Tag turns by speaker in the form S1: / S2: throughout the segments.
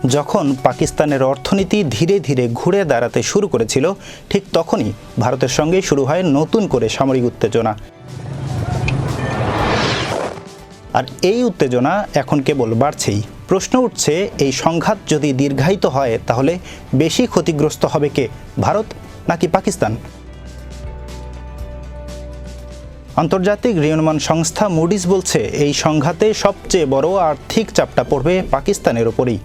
S1: যখন পাকিস্তানের অর্থনীতি ধীরে ধীরে ঘুরে দাঁড়াতে শুরু করেছিল, ঠিক তখনই ভারতের সঙ্গে শুরু হয় নতুন করে সামরিক উত্তেজনা। আর এই উত্তেজনা এখন কেবল বাড়ছেই। প্রশ্ন উঠছে, এই সংঘাত যদি দীর্ঘায়িত হয় তাহলে বেশি ক্ষতিগ্রস্ত হবে কে, ভারত নাকি পাকিস্তান? আন্তর্জাতিক ঋণমান সংস্থা মুডিস বলছে, এই সংঘাতে সবচেয়ে বড় আর্থিক চাপটা পড়বে পাকিস্তানের ওপরেই।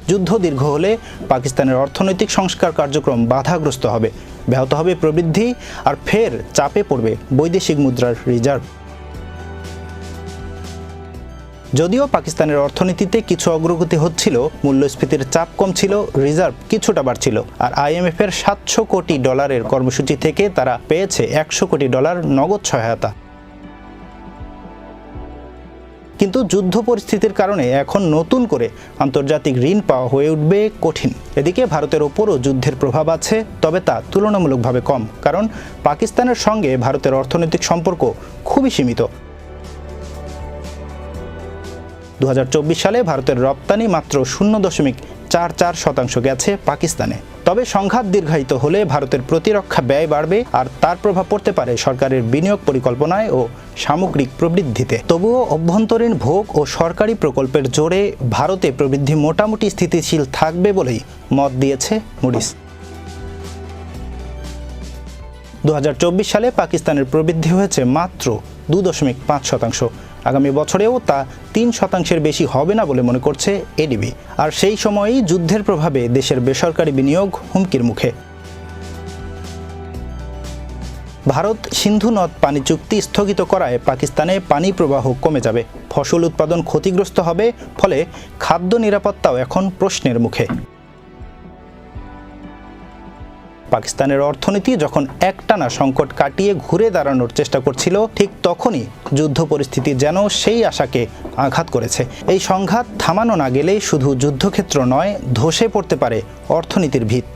S1: যুদ্ধ দীর্ঘ হলে পাকিস্তানের অর্থনৈতিক সংস্কার কার্যক্রম বাধাগ্রস্ত হবে, ব্যাহত হবে প্রবৃদ্ধি, আর ফের চাপে পড়বে বৈদেশিক মুদ্রার রিজার্ভ। যদিও পাকিস্তানের অর্থনীতিতে কিছু অগ্রগতি হচ্ছিল, মূল্যস্ফীতির চাপ কমছিল, রিজার্ভ কিছুটা বাড়ছিল, আর IMF-এর $700 কোটি কর্মসূচি থেকে তারা পেয়েছে $100 কোটি নগদ সহায়তা। কিন্তু যুদ্ধ পরিস্থিতির কারণে এখন নতুন করে আন্তর্জাতিক ঋণ পাওয়া হয়ে উঠবে কঠিন। এদিকে ভারতের ওপরও যুদ্ধের প্রভাব আছে, তবে তা তুলনামূলকভাবে কম, কারণ পাকিস্তানের সঙ্গে ভারতের অর্থনৈতিক সম্পর্ক খুবই সীমিত। 2024 সালে ভারতের রপ্তানি মাত্র 0.44% গেছে পাকিস্তানে। তবে সংঘাত দীর্ঘায়িত হলে ভারতের প্রতিরক্ষা ব্যয় বাড়বে, আর তার প্রভাব পড়তে পারে সরকারের বিনিয়োগ পরিকল্পনায় ও সামগ্রিক প্রবৃদ্ধিতে। তবুও অভ্যন্তরীণ ভোগ ও সরকারি প্রকল্পের জোরে ভারতে প্রবৃদ্ধি মোটামুটি স্থিতিশীল থাকবে বলেই মত দিয়েছে মুডিস। 2024 সালে পাকিস্তানের প্রবৃদ্ধি হয়েছে মাত্র 2.5%। আগামী বছরেও তা 3% বেশি হবে না বলে মনে করছে এডিবি। আর সেই সময়েই যুদ্ধের প্রভাবে দেশের বেসরকারি বিনিয়োগ হুমকির মুখে। ভারত সিন্ধু নদ পানি চুক্তি স্থগিত করায় পাকিস্তানে পানি প্রবাহ কমে যাবে, ফসল উৎপাদন ক্ষতিগ্রস্ত হবে, ফলে খাদ্য নিরাপত্তাও এখন প্রশ্নের মুখে। পাকিস্তানের অর্থনীতি যখন একটানা সংকট কাটিয়ে ঘুরে দাঁড়ানোর চেষ্টা করছিল, ঠিক তখনই যুদ্ধ পরিস্থিতি যেন সেই আশাকে আঘাত করেছে। এই সংঘাত থামানো না গেলে শুধু যুদ্ধক্ষেত্র নয়, ধসে পড়তে পারে অর্থনীতির ভিত।